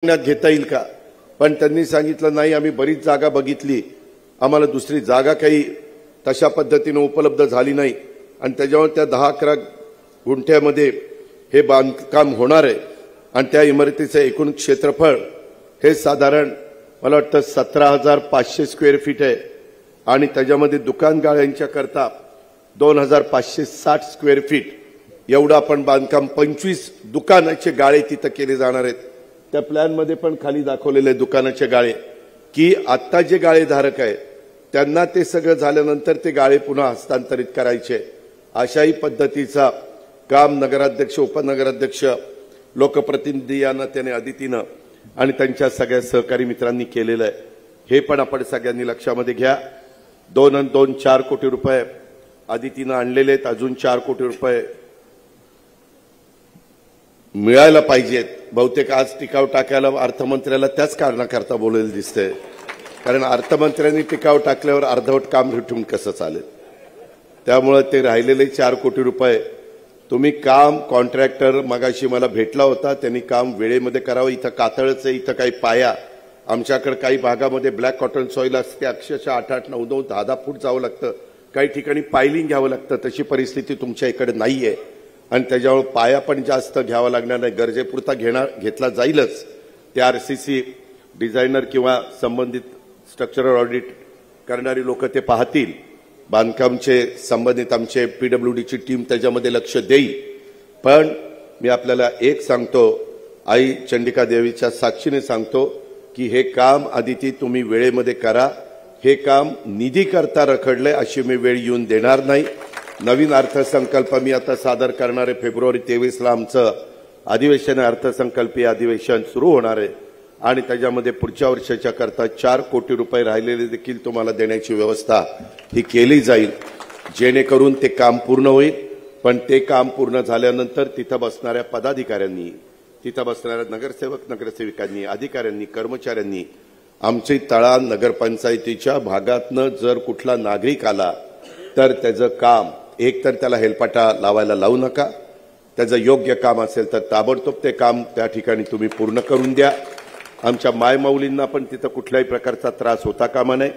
घेता येईल का? पण त्यांनी सांगितलं नाही, आम्ही बरीच जागा बघितली, आम्हाला दुसरी जागा काही तशा पद्धतीने उपलब्ध झाली नाही आणि त्याच्यावर त्या 10-11 गुंठ्यामध्ये हे बांधकाम होणार आहे आणि त्या इमारतीचं एकूण क्षेत्रफळ हे साधारण मला वाटतं 17,500 स्क्वेअर फीट आहे आणि त्याच्यामध्ये दुकान गाळ्यांच्या करता 2,560 स्क्वेअर फीट एवढं आपण बांधकाम 25 दुकानाचे गाळे तिथं केले जाणार आहेत। त्या प्लॅन मध्ये पण खाली दाखवलेले दुकानाचे गाळे की आता जे गाळे धारक आहे त्यांना ते सगळं झाल्यानंतर ते गाळे पुन्हा हस्तांतरित करायचे, अशाही पद्धतीचा काम नगराध्यक्ष, उपनगराध्यक्ष, लोकप्रतिनिधी यांना त्याने अदितीनं आणि त्यांच्या सगळ्या सहकारी मित्रांनी केलेलं आहे। हे पण आपण सगळ्यांनी लक्षामध्ये घ्या। 4 कोटी रुपये अदितीनं आणलेले आहेत, अजून 4 कोटी रुपये मिळायला पाहिजेत। बहुतेक आज टिकाव टाकायला अर्थमंत्र्याला त्याच कारणाकरता बोलायला दिसतंय, कारण अर्थमंत्र्यांनी टिकाव टाकल्यावर अर्धवट काम भेटून कसं चालेल। त्यामुळे ते राहिलेले 4 कोटी रुपये तुम्ही काम कॉन्ट्रॅक्टर मगाशी मला भेटला होता, त्यांनी काम वेळेमध्ये करावं। इथं कातळच आहे, इथं काही पाया, आमच्याकडे काही भागामध्ये ब्लॅक कॉटन सॉइल असते, अक्षरशः 8-8, 9-9, 10-10 फूट जावं लागतं, काही ठिकाणी पायलिंग घ्यावं लागतं, तशी परिस्थिती तुमच्या इकडे नाहीये आणि त्याच्यावर पाया पण जास्त घ्यावा लागणार नाही, गरजेपुरता घेतला जाईलच। ते आरसीसी डिझायनर किंवा संबंधित स्ट्रक्चरल ऑडिट करणारी लोक ते पाहतील, बांधकामचे संबंधित आमचे पीडब्ल्यूडीची टीम त्याच्यामध्ये लक्ष देईल। पण मी आपल्याला एक सांगतो, आई चंडिका देवीच्या साक्षीने सांगतो की हे काम अदिती तुम्ही वेळेमध्ये करा। हे काम निधी करता रखडले अशी मी वेळ येऊन देणार नाही। नवीन अर्थसंकल्प मी आता सादर करणार आहे, फेब्रुवारी 23ला आमचं अधिवेशन आहे, अर्थसंकल्पीय अधिवेशन सुरू होणार आहे आणि त्याच्यामध्ये पुढच्या वर्षाच्या करता 4 कोटी रुपये राहिलेले देखील तुम्हाला देण्याची व्यवस्था ही केली जाईल, जेणेकरून ते काम पूर्ण होईल। पण ते काम पूर्ण झाल्यानंतर तिथं बसणाऱ्या पदाधिकाऱ्यांनी, तिथं बसणाऱ्या नगरसेवक, नगरसेविकांनी, अधिकाऱ्यांनी, कर्मचाऱ्यांनी आमची तळा नगरपंचायतीच्या भागातनं जर कुठला नागरिक आला तर त्याचं काम एक तर त्याला हेलपाटा लावायला लावू नका, त्याचं योग्य काम असेल तर ताबडतोब ते काम त्या ठिकाणी तुम्ही पूर्ण करून द्या। आमच्या मायमाऊलींना पण तिथं कुठल्याही प्रकारचा त्रास होता कामा नये,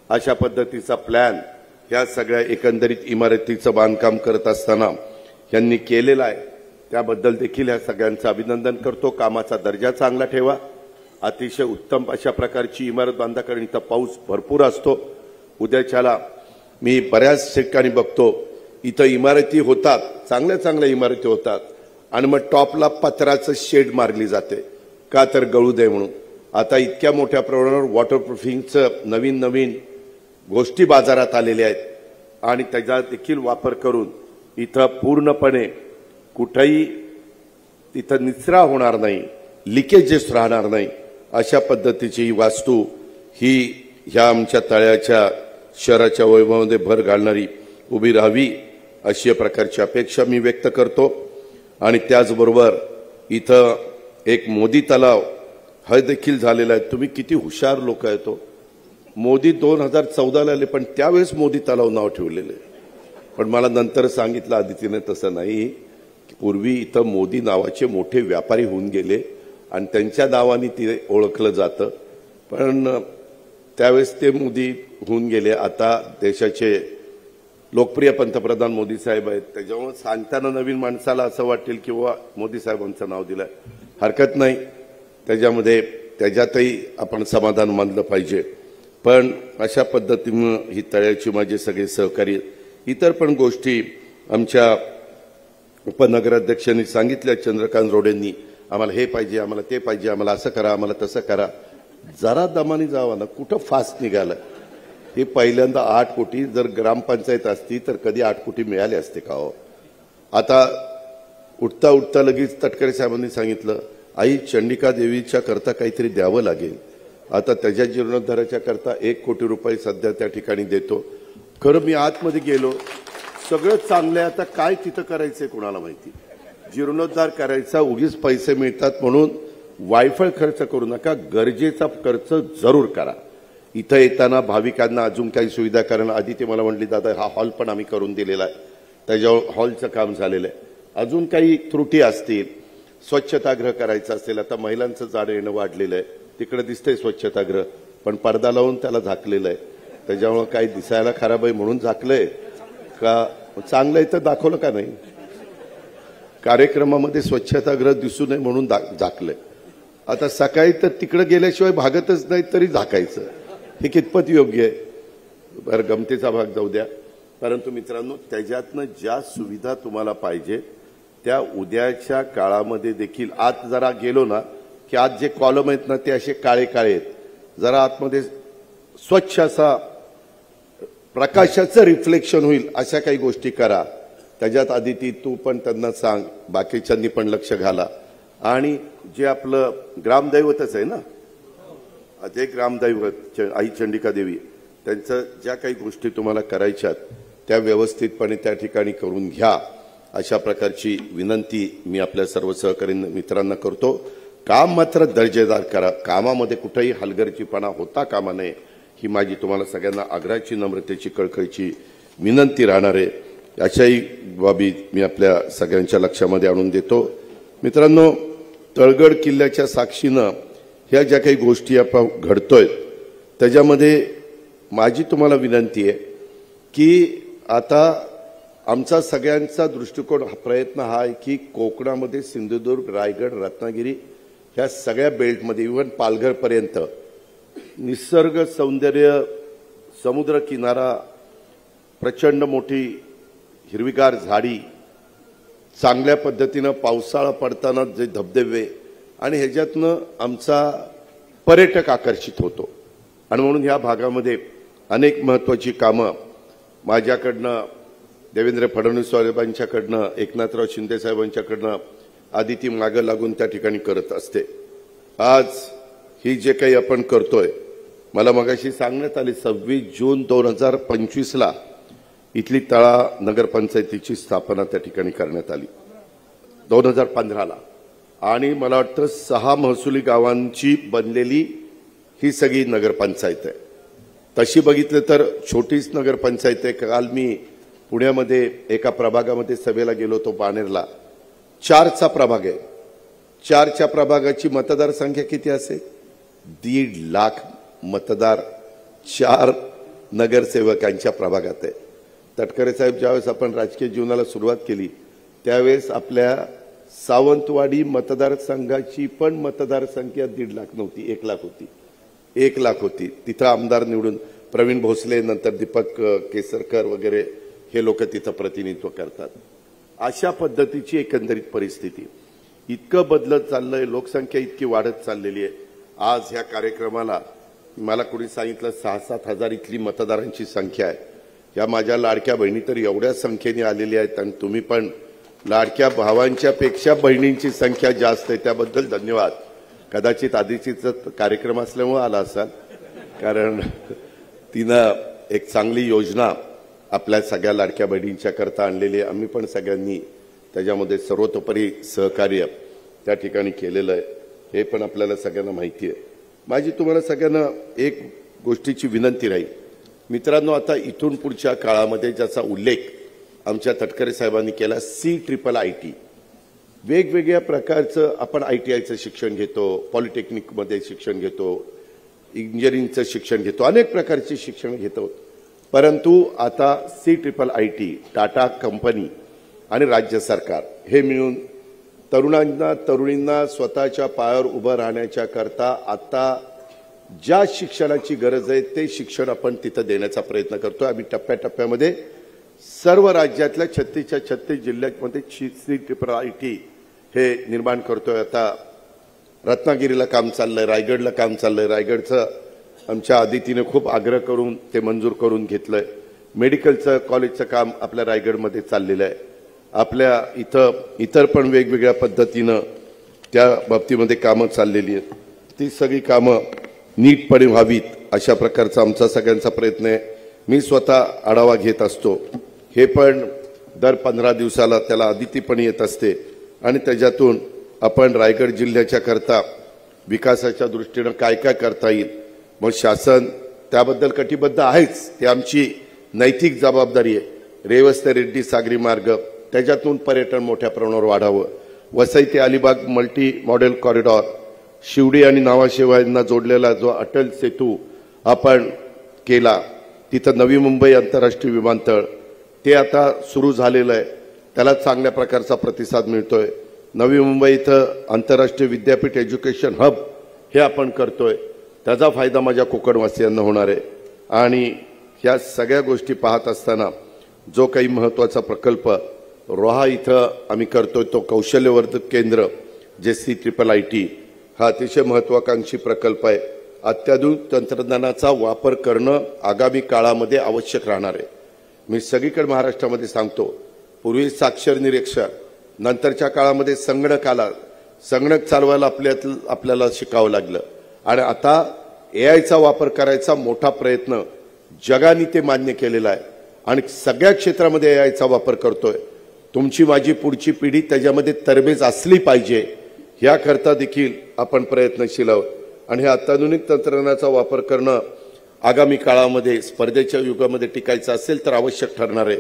अशा पद्धतीचा प्लॅन ह्या सगळ्या एकंदरीत इमारतीचं बांधकाम करत असताना यांनी केलेला आहे, त्याबद्दल देखील ह्या सगळ्यांचं अभिनंदन करतो। कामाचा दर्जा चांगला ठेवा, अतिशय उत्तम अशा प्रकारची इमारत बांधा, कारण इथं पाऊस भरपूर असतो। उद्याच्याला मी बऱ्याच ठिकाणी बघतो इथं इमारती होतात, चांगल्या चांगल्या इमारती होतात आणि मग टॉपला पत्राचं शेड मारली जाते, का तर गळू दे म्हणून। आता इतक्या मोठ्या प्रमाणावर वॉटरप्रूफिंगचं नवीन नवीन गोष्टी बाजारात आलेल्या आहेत आणि त्याचा देखील वापर करून इथं पूर्णपणे कुठेही तिथं निचरा होणार नाही, लिकेजेस राहणार नाही, अशा पद्धतीची ही वास्तू ही ह्या आमच्या तळ्याच्या शहराच्या वैभवामध्ये भर घालणारी उभी राहावी, अशी प्रकारची अपेक्षा मी व्यक्त करतो। आणि त्याचबरोबर इथं एक मोदी तलाव हा देखील झालेला आहे। तुम्ही किती हुशार लोक आहेत तो, मोदी 2014ला आले पण त्यावेळेस मोदी तलाव नाव ठेवलेले, पण मला नंतर सांगितलं अदितीने तसं नाही, पूर्वी इथं मोदी नावाचे मोठे व्यापारी होऊन गेले आणि त्यांच्या नावाने ते ओळखलं जातं, पण त्यावेळेस ते मोदी होऊन गेले। आता देशाचे लोकप्रिय पंतप्रधान मोदी साहेब आहेत, त्याच्यामुळे सांगताना नवीन माणसाला असं वाटेल की वा मोदी साहेबांचं नाव दिलंय, हरकत नाही, त्याच्यामध्ये त्याच्यातही आपण समाधान मानलं पाहिजे। पण अशा पद्धतीनं ही तळ्याची माझे सगळे सहकारी, इतर पण गोष्टी आमच्या उपनगराध्यक्षांनी सांगितल्या, चंद्रकांत रोडेंनी, आम्हाला हे पाहिजे, आम्हाला ते पाहिजे, आम्हाला असं करा, आम्हाला तसं करा, जरा दमाने जावा ना, कुठं फास्ट निघालं। हे पहिल्यांदा 8 कोटी जर ग्रामपंचायत असती तर कधी 8 कोटी मिळाले असते का हो? आता उठता उठता लगेच तटकरे साहेबांनी सांगितलं, आई चंडिका देवीच्या करता काहीतरी द्यावं लागेल। आता त्याच्या जीर्णोद्धाराच्या करता 1 कोटी रुपये सध्या त्या ठिकाणी देतो। खरं मी आतमध्ये गेलो, सगळं चांगलं आहे, आता काय तिथं करायचंय कुणाला माहिती। जीर्णोद्धार करायचा, उगीच पैसे मिळतात म्हणून वायफळ खर्च करू नका, गरजेचा खर्च जरूर करा। इथं येताना भाविकांना अजून काही सुविधा करणं, आधी ते मला म्हणली दादा हा हॉल पण आम्ही करून दिलेला आहे, त्याच्यावर हॉलचं काम झालेलं आहे, अजून काही त्रुटी असतील स्वच्छतागृह करायचं असेल, आता महिलांचं जाणं येणं वाढलेलं आहे, तिकडे दिसतंय स्वच्छतागृह, पण पडदा लावून त्याला झाकलेलं आहे. त्याच्यामुळे काही दिसायला खराब आहे म्हणून झाकलंय का चांगलं आहे तर दाखवलं का नाही? कार्यक्रमामध्ये स्वच्छतागृह दिसू नये म्हणून झाकलंय. आता सकाळी तर तिकडे गेल्याशिवाय भागतच नाही तरी झाकायचं, हे कितपत योग्य आहे? बरं, गमतीचा भाग जाऊ द्या. परंतु मित्रांनो, त्याच्यातनं ज्या सुविधा तुम्हाला पाहिजे त्या उद्याच्या काळामध्ये देखील आत जरा गेलो ना की आज जे कॉलम आहेत ना ते असे काळे काळे आहेत, जरा आतमध्ये स्वच्छ असा प्रकाशाचं रिफ्लेक्शन होईल अशा काही गोष्टी करा. त्याच्यात आदिती तू पण त्यांना सांग, बाकीच्यांनी पण लक्ष घाला. आणि जे आपलं ग्रामदैवतच आहे ना, ते ग्रामदैवत आई चंडिका देवी, त्यांचं ज्या काही गोष्टी तुम्हाला करायच्यात त्या व्यवस्थितपणे त्या ठिकाणी करून घ्या, अशा प्रकारची विनंती मी आपल्या सर्व सहकारी मित्रांना करतो. काम मात्र दर्जेदार करा, कामामध्ये कुठेही हलगर्जीपणा होता कामा नये, ही माझी तुम्हाला सगळ्यांना आग्रहाची, नम्रतेची, कळकळीची विनंती राहणार आहे. अशाही बाबी मी आपल्या सगळ्यांच्या लक्षामध्ये आणून देतो. मित्रांनो, तळगड किल्ल्याच्या साक्षीनं ह्या ज्या काही गोष्टी आपण घडतोय त्याच्यामध्ये माझी तुम्हाला विनंती आहे की आता आमचा सगळ्यांचा दृष्टिकोन प्रयत्न हा आहे की कोकणामध्ये सिंधुदुर्ग, रायगड, रत्नागिरी ह्या सगळ्या बेल्टमध्ये इव्हन पालघरपर्यंत निसर्ग सौंदर्य, समुद्र किनारा, प्रचंड मोठी हिरवीगार झाडी, चांगल्या पद्धतीनं पावसाळा पडताना जे धबधबे, आणि ह्याच्यातनं आमचा पर्यटक आकर्षित होतो. आणि म्हणून ह्या भागामध्ये अनेक महत्त्वाची कामं माझ्याकडनं, देवेंद्र फडणवीस साहेबांच्याकडनं, एकनाथराव शिंदे साहेबांच्याकडनं आदिती मागं लागून त्या ठिकाणी करत असते. आज ही जे काही आपण करतोय, मला मगाशी सांगण्यात आली 26 जून 2025ला इथली तळा नगरपंचायतीची स्थापना त्या ठिकाणी करण्यात आली 2015ला, आणि मला वाटतं 6 महसुली गावांची बनलेली ही सगळी नगरपंचायत आहे. तशी बघितलं तर छोटीच नगरपंचायत आहे. काल मी पुण्यामध्ये एका प्रभागामध्ये सभेला गेलो होतो, बाणेरला. 4चा प्रभाग आहे. 4च्या प्रभागाची मतदार संख्या किती असेल? 1.5 लाख मतदार 4 नगरसेवकांच्या प्रभागात आहे. तटकरे साहेब, ज्यावेळेस आपण राजकीय जीवनाला सुरुवात केली त्यावेळेस आपल्या सावंतवाडी मतदारसंघाची पण मतदार संख्या 1.5 लाख नव्हती, 1 लाख होती. 1 लाख होती. तिथं आमदार निवडून प्रवीण भोसले, नंतर दीपक केसरकर वगैरे हे लोक तिथं प्रतिनिधित्व करतात. अशा पद्धतीची एकंदरीत परिस्थिती. इतकं बदलत चाललंय, लोकसंख्या इतकी वाढत चाललेली आहे. आज ह्या कार्यक्रमाला मला कोणी सांगितलं 6-7 हजार इथली मतदारांची संख्या आहे. या माझ्या लाडक्या बहिणी तर एवढ्या संख्येने आलेल्या आहेत, आणि तुम्ही पण लाडक्या भावांच्या पेक्षा बहिणींची संख्या जास्त आहे, त्याबद्दल धन्यवाद. कदाचित आदितीचा कार्यक्रम असल्यामुळे आला असाल, कारण तिनं एक चांगली योजना आपल्या सगळ्या लाडक्या बहिणींच्या करता आणलेली आहे. आम्ही पण सगळ्यांनी त्याच्यामध्ये सर्वतोपरी सहकार्य त्या ठिकाणी केलेलं आहे, हे पण आपल्याला सगळ्यांना माहिती आहे. माझी तुम्हाला सगळ्यांना एक गोष्टीची विनंती राहील. मित्रांनो, आता इथून पुढच्या काळामध्ये ज्याचा उल्लेख आमच्या तटकरे साहेबांनी केला, CIIT, वेगवेगळ्या प्रकारचं आपण ITIचं शिक्षण घेतो, पॉलिटेक्निकमध्ये शिक्षण घेतो, इंजिनिअरिंगचं शिक्षण घेतो, अनेक प्रकारचे शिक्षण घेतो. परंतु आता CIIT, टाटा कंपनी आणि राज्य सरकार हे मिळून तरुणींना स्वतःच्या पायावर उभं राहण्याच्या करता आता ज्या शिक्षणाची गरज आहे ते शिक्षण आपण तिथं देण्याचा प्रयत्न करतोय. आम्ही टप्प्याटप्प्यामध्ये सर्व राज्यातल्या 36च्या 36 जिल्ह्यांमध्ये CIIT हे निर्माण करतोय. आता रत्नागिरीला काम चाललंय, रायगडला काम चाललंय. रायगडचं आमच्या आदितीने खूप आग्रह करून ते मंजूर करून घेतलंय. मेडिकलचं कॉलेजचं काम आपल्या रायगडमध्ये चाललेलं आहे. आपल्या इतर पण वेगवेगळ्या पद्धतीनं त्या बाबतीमध्ये कामं चाललेली आहेत. ती सगळी कामं नीटपणे व्हावीत अशा प्रकारचा आमचा सगळ्यांचा प्रयत्न आहे. मी स्वतः आढावा घेत असतो, हे पण दर 15 दिवसाला त्याला आदिती पण येत असते, आणि त्याच्यातून आपण रायगड जिल्ह्याच्या करता विकासाच्या दृष्टीनं काय काय करता येईल, मग शासन त्याबद्दल कटिबद्ध आहेच, ती आमची नैतिक जबाबदारी आहे. रेवस्ते रेड्डी सागरी मार्ग, त्याच्यातून पर्यटन मोठ्या प्रमाणावर वाढावं, वसई ते Alibag multi modal corridor, Sewri आणि नावाशेवा यांना जोडलेला जो अटल सेतू आपण केला, तिथं नवी मुंबई आंतरराष्ट्रीय विमानतळ ते आता सुरू झालेलं आहे, त्याला चांगल्या प्रकारचा प्रतिसाद मिळतोय. नवी मुंबई इथं आंतरराष्ट्रीय विद्यापीठ एज्युकेशन हब हे आपण करतोय, त्याचा फायदा माझ्या कोकणवासियांना होणार आहे. आणि ह्या सगळ्या गोष्टी पाहत असताना जो काही महत्त्वाचा प्रकल्प रोहा इथं आम्ही करतोय तो कौशल्यवर्धक केंद्र जे CIIIT हा अतिशय महत्त्वाकांक्षी प्रकल्प आहे. अत्याधुनिक तंत्रज्ञानाचा वापर करणं आगामी काळामध्ये आवश्यक राहणार आहे. मी सगळीकडे महाराष्ट्रामध्ये सांगतो, पूर्वी साक्षर निरीक्षण, नंतरच्या काळामध्ये संगणक आला, संगणक चालवायला आपल्याला शिकावं लागलं आणि आता AIचा वापर करायचा मोठा प्रयत्न जगाने ते मान्य केलेला आहे आणि सगळ्या क्षेत्रामध्ये AIचा वापर करतोय. तुमची माझी पुढची पिढी त्याच्यामध्ये तरबेज असली पाहिजे याकरता देखील आपण प्रयत्नशील आहोत. आणि हे अत्याधुनिक तंत्रज्ञानाचा वापर करणं आगामी काळामध्ये स्पर्धेच्या युगामध्ये टिकायचं असेल तर आवश्यक ठरणार आहे.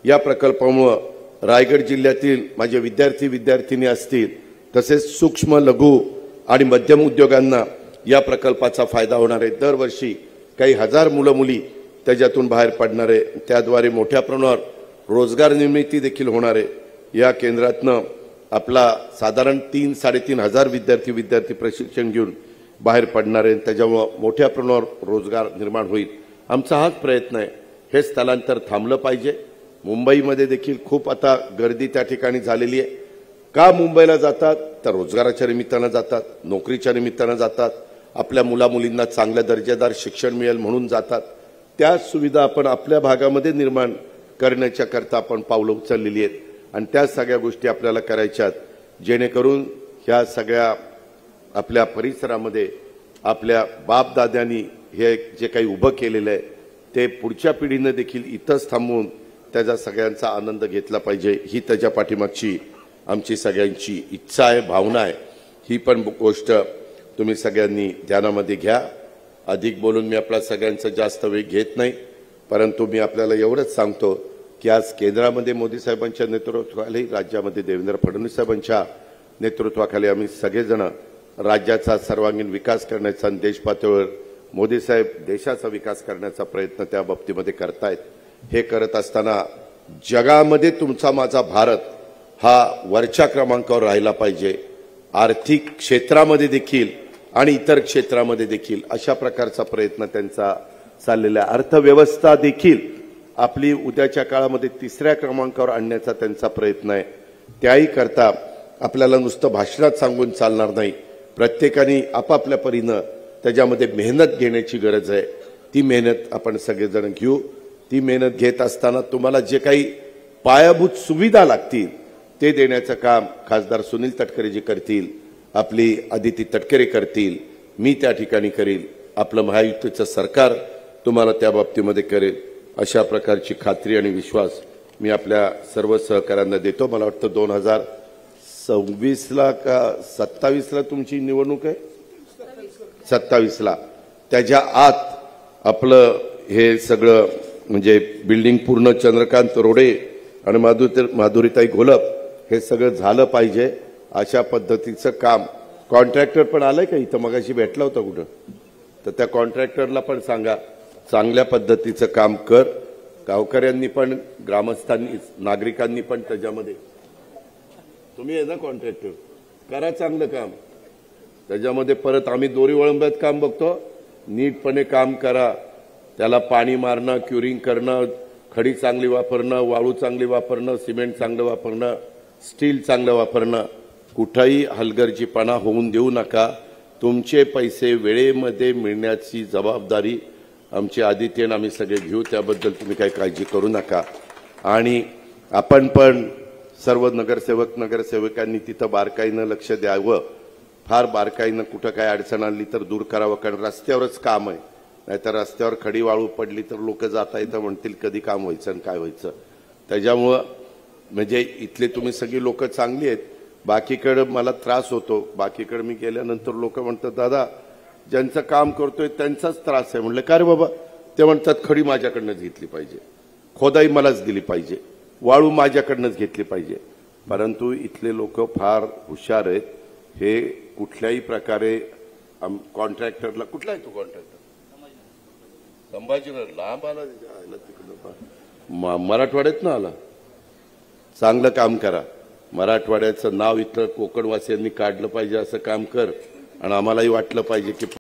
या प्रकल्पामुळे रायगड जिल्ह्यातील माझे विद्यार्थी असतील, तसेच सूक्ष्म लघु आणि मध्यम उद्योगांना या प्रकल्पाचा फायदा होणार आहे. दरवर्षी काही हजार मुलं मुली त्याच्यातून बाहेर पडणार आहे, त्याद्वारे मोठ्या प्रमाणावर रोजगार निर्मिती देखील होणार आहे. या केंद्रातनं आपला साधारण 3-3.5 हजार विद्यार्थी प्रशिक्षण घेऊन बाहेर पडणार आहे, त्याच्यामुळे मोठ्या प्रमाणावर रोजगार निर्माण होईल. आमचा हाच प्रयत्न आहे. हे स्थलांतर थांबलं पाहिजे. मुंबईमध्ये देखील खूप आता गर्दी त्या ठिकाणी झालेली आहे. का मुंबईला जातात तर रोजगाराच्या निमित्तानं जातात, नोकरीच्या निमित्तानं जातात, आपल्या मुलामुलींना चांगल्या दर्जेदार शिक्षण मिळेल म्हणून जातात. त्या सुविधा आपण आपल्या भागामध्ये निर्माण करण्याच्या करता आपण पावलं उचललेली आहेत आणि त्या सगळ्या गोष्टी आपल्याला करायच्यात, जेणेकरून ह्या सगळ्या आपल्या परिसरामध्ये आपल्या बापदाद्यांनी हे जे काही उभं केलेलं आहे ते पुढच्या पिढीनं देखील इथंच थांबवून त्याचा सगळ्यांचा आनंद घेतला पाहिजे. ही त्याच्या पाठीमागची आमची सगळ्यांची इच्छा आहे, भावना आहे. ही पण गोष्ट तुम्ही सगळ्यांनी ध्यानामध्ये घ्या. अधिक बोलून मी आपला सगळ्यांचा जास्त वेळ घेत नाही, परंतु मी आपल्याला एवढंच सांगतो की आज केंद्रामध्ये मोदी साहेबांच्या नेतृत्वाखाली, राज्यामध्ये देवेंद्र फडणवीस साहेबांच्या नेतृत्वाखाली आम्ही सगळेजण राज्याचा सर्वांगीण विकास करण्याचा आणि देश पातळीवर मोदी साहेब देशाचा विकास करण्याचा प्रयत्न त्या बाबतीमध्ये करतायत. हे करत असताना जगामध्ये तुमचा माझा भारत हा वरच्या क्रमांकावर राहिला पाहिजे. आर्थिक क्षेत्रामध्ये देखील आणि इतर क्षेत्रामध्ये देखील अशा प्रकारचा प्रयत्न त्यांचा चाललेला आहे. अर्थव्यवस्था देखील आपली उद्याच्या काळामध्ये 3ऱ्या क्रमांकावर आणण्याचा त्यांचा प्रयत्न आहे. त्याही करता आपल्याला नुसतं भाषणात सांगून चालणार नाही. प्रत्येकाने आपापल्या परीनं त्याच्यामध्ये मेहनत घेण्याची गरज आहे. ती मेहनत आपण सगळेजण घेऊ. ती मेहनत घेत असताना तुम्हाला जे काही पायाभूत सुविधा लागतील ते देण्याचं काम खासदार सुनील तटकरेजी करतील, आपली आदिती तटकरे करतील, मी त्या ठिकाणी करील, आपलं महायुतीचं सरकार तुम्हाला त्या बाबतीमध्ये करेल. अशा प्रकारची खात्री आणि विश्वास मी आपल्या सर्व सहकाऱ्यांना देतो. मला वाटतं 2026ला का 27ला तुमची निवडणूक आहे, 27ला. त्याच्या आत आपलं हे सगळं म्हणजे बिल्डिंग पूर्ण चंद्रकांत रोडे आणि माधुरीताई घोलप हे सगळं झालं पाहिजे. अशा पद्धतीचं काम कॉन्ट्रॅक्टर पण आलंय का इथं, मगाशी भेटला होता कुठं, तर त्या कॉन्ट्रॅक्टरला पण सांगा चांगल्या पद्धतीचं काम कर. गावकऱ्यांनी पण, ग्रामस्थांनी, नागरिकांनी पण त्याच्यामध्ये, तुम्ही आहे ना कॉन्ट्रॅक्टर, करा चांगलं काम. त्याच्यामध्ये परत आम्ही दोरी वळंब्यात काम बघतो, नीटपणे काम करा. त्याला पाणी मारणं, क्युरिंग करणं, खडी चांगली वापरणं, वाळू चांगली वापरणं, सिमेंट चांगलं वापरणं, स्टील चांगलं वापरणं, कुठंही हलगर्जीपणा होऊन देऊ नका. तुमचे पैसे वेळेमध्ये मिळण्याची जबाबदारी आमची आदित्यन आम्ही सगळे घेऊ, त्याबद्दल तुम्ही काही काळजी करू नका. आणि आपण पण सर्व नगरसेवकांनी तिथं बारकाईनं लक्ष द्यावं. फार बारकाईनं कुठं काय अडचण आली तर दूर करावं, कारण रस्त्यावरच काम आहे. नाहीतर रस्त्यावर खडी वाळू पडली तर लोक जाता येतं म्हणतील कधी काम व्हायचं आणि काय व्हायचं. त्याच्यामुळं म्हणजे इथले तुम्ही सगळी लोक चांगली आहेत. बाकीकडे मला त्रास होतो. बाकीकडे मी गेल्यानंतर लोक म्हणतात दादा ज्यांचं काम करतोय त्यांचाच त्रास आहे. म्हणलं का रे बाबा, ते म्हणतात खडी माझ्याकडनंच घेतली पाहिजे, खोदाई मलाच दिली पाहिजे, वाळू माझ्याकडनंच घेतली पाहिजे. परंतु इथले लोक फार हुशार आहेत. हे कुठल्याही प्रकारे कॉन्ट्रॅक्टरला, कुठला आहे तो कॉन्ट्रॅक्टर? संभाजीनगर. लांब आला तिकडं, मराठवाड्यात ना आला. चांगलं काम करा. मराठवाड्याचं नाव इथलं कोकणवासियांनी काढलं पाहिजे असं काम कर. आणि आम्हालाही वाटलं पाहिजे की